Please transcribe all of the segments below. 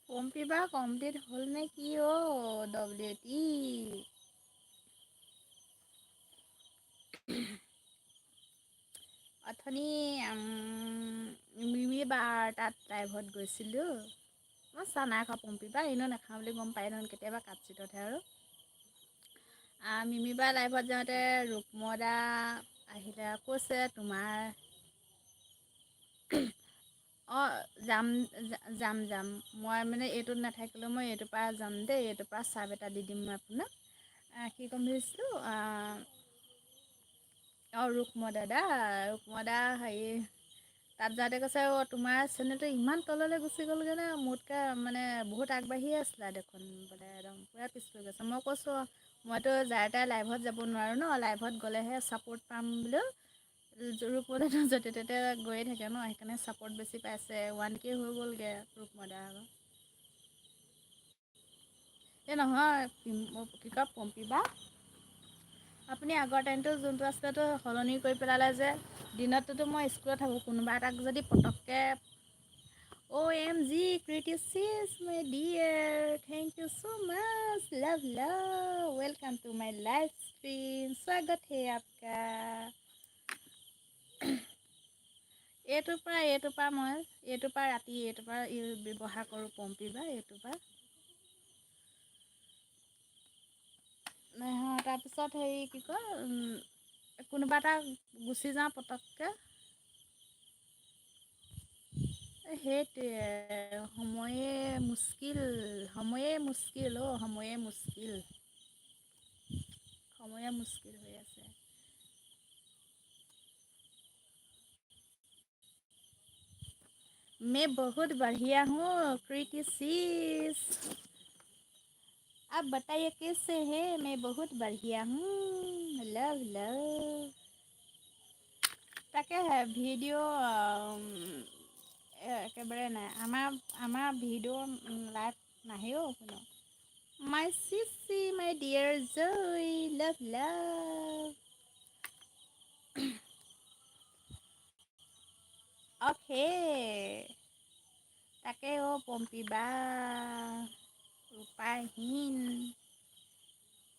পম্পী বা কমপ্লিট হ'ল নে কি ডব্লিউটি? অথনি মিমি বাৰ তাত লাইভত গৈছিলোঁ। মই চাহ নাই খোৱা পম্পী বা এনেও নাখাওঁ বুলি গম পায় নহয়, কেতিয়াবা কাটচিটতহে আৰু। মিমি বাৰ লাইভত যাওঁতে ৰূপমদা আহিলে কৈছে তোমাৰ অঁ যাম। মই মানে এইটোত নাথাকিলেও মই এইটোৰ পৰা যাম দেই, এইটোৰ পৰা চাৰ্ভ এটা দি দিম মই আপোনাক। কি ক'ম ভাবিছিলোঁ? ৰুকমদা হেৰি তাত যাওঁতে কৈছে তোমাৰ চেনেলটো ইমান তললৈ গুচি গ'লগৈ নে, মোতকৈ মানে বহুত আগবাঢ়িয়ে আছিলা দেখোন বোলে, একদম পূৰা পিছ পৰি গৈছে। মই কৈছোঁ মইতো যাৰ তাৰ লাইভত যাব নোৱাৰোঁ ন, লাইভত গ'লেহে ছাপোৰ্ট পাম বোলো। ৰূপমদাটো য'তে ত'তে গৈয়ে থাকে ন, সেইকাৰণে ছাপোৰ্ট বেছি পাইছে। 1K হৈ গ'লগৈ ৰূপমদা আকৌ। এই নহয় কি কয় পম্পী বা, আপুনি আগৰ টাইমটো যোনটো আছিলেতো সলনি কৰি পেলালে যে। দিনততো মই স্কুলত থাকোঁ, কোনোবা এটাক যদি পটককৈ OMG Kriti sis my dear, thank you so much, love welcome to my live stream, स्वागत है आपका। এইটোৰ পৰা ৰাতি ব্যৱহাৰ কৰোঁ পম্পী বা এইটোৰ পৰা। তাৰপিছত হেৰি কি কয়, কোনোবা এটা গুচি যাওঁ পটককৈ। সেইটোৱে সময়ে মুস্কিল হৈ আছে। मैं बहुत बढ़िया हूँ कृति sis, आप बताइए कैसे हैं? मैं बहुत बढ़िया हूँ, लव। তাকেহে ভিডিঅ' একেবাৰে নাই আমাৰ ভিডিঅ' লাইভ নাহেও কোনো। মাই চিচি my dear Joy, love. Okay তাকে পম্পী বা উপায়হীন।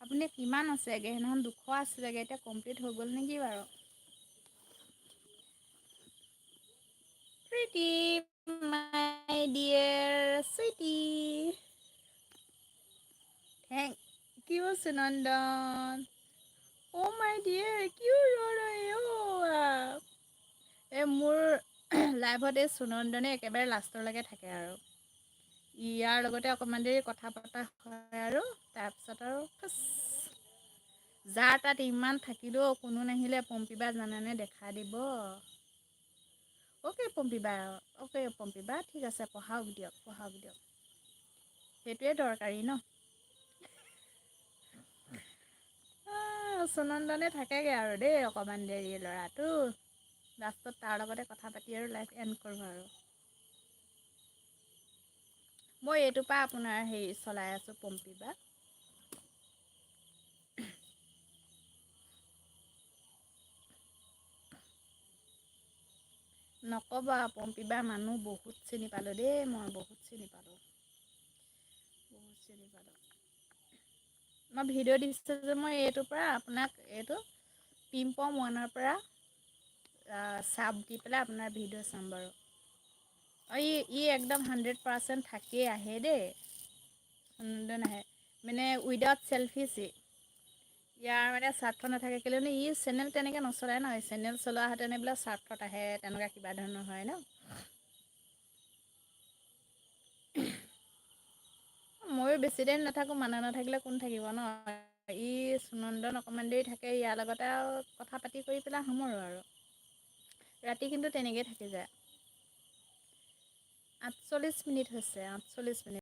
আপুনি কিমান আছেগৈ? সেইদিনাখন 200 আছিলেগৈ, এতিয়া কমপ্লিট হৈ গ'ল নেকি বাৰু? Priti my dear sweetie, thank you Sunandan. অ' মাই ডিয়াৰ কিয় ৰ ৰहे हो आप? মোৰ লাইভত এই সুনন্দনে একেবাৰে লাষ্টলৈকে থাকে আৰু। ইয়াৰ লগতে অকণমান দেৰি কথা পতা হয় আৰু তাৰপিছত আৰু যাৰ তাত ইমান থাকিলেও কোনো নাহিলে পম্পী বা জানেনে দেখা দিব। অ'কে পম্পী বা ঠিক আছে, পঢ়াওক দিয়ক। সেইটোৱে দৰকাৰী ন। সুনন্দনে থাকেগৈ আৰু দেই অকণমান দেৰি ল'ৰাটো। লাষ্টত তাৰ লগতে কথা পাতি আৰু লাইফ এণ্ড কৰোঁ আৰু। মই এইটোৰ পৰা আপোনাৰ হেৰি চলাই আছোঁ পম্পী বা। নক'বা পম্পী বা, মানুহ বহুত চিনি পালোঁ দেই, মই বহুত চিনি পালোঁ। মই ভিডিঅ' দিছোঁ যে, মই এইটোৰ পৰা আপোনাক পিম্পম 1ৰ পৰা চাব দি পেলাই আপোনাৰ ভিডিঅ' চাম বাৰু। ই একদম 100% থাকি আহে দেই। সুনন্দন আহে মানে উইদাউট চেল্ফিছ ইয়াৰ মানে স্বাৰ্থ নাথাকে কেলৈ ই চেনেল তেনেকৈ নচলায় ন, চেনেল চলোৱাহেঁতেনে বোলে স্বাৰ্থত আহে তেনেকুৱা কিবা ধৰণৰ হয় ন। ময়ো বেছি দেৰি নাথাকোঁ, মানুহ নাথাকিলে কোন থাকিব ন। সুনন্দন অকণমান দেৰি থাকে, ইয়াৰ লগতে আৰু কথা পাতি কৰি পেলাই সামৰোঁ আৰু। ৰাতি কিন্তু তেনেকেই থাকি যায়। 48 মিনিট হৈছে, 48 মিনিট।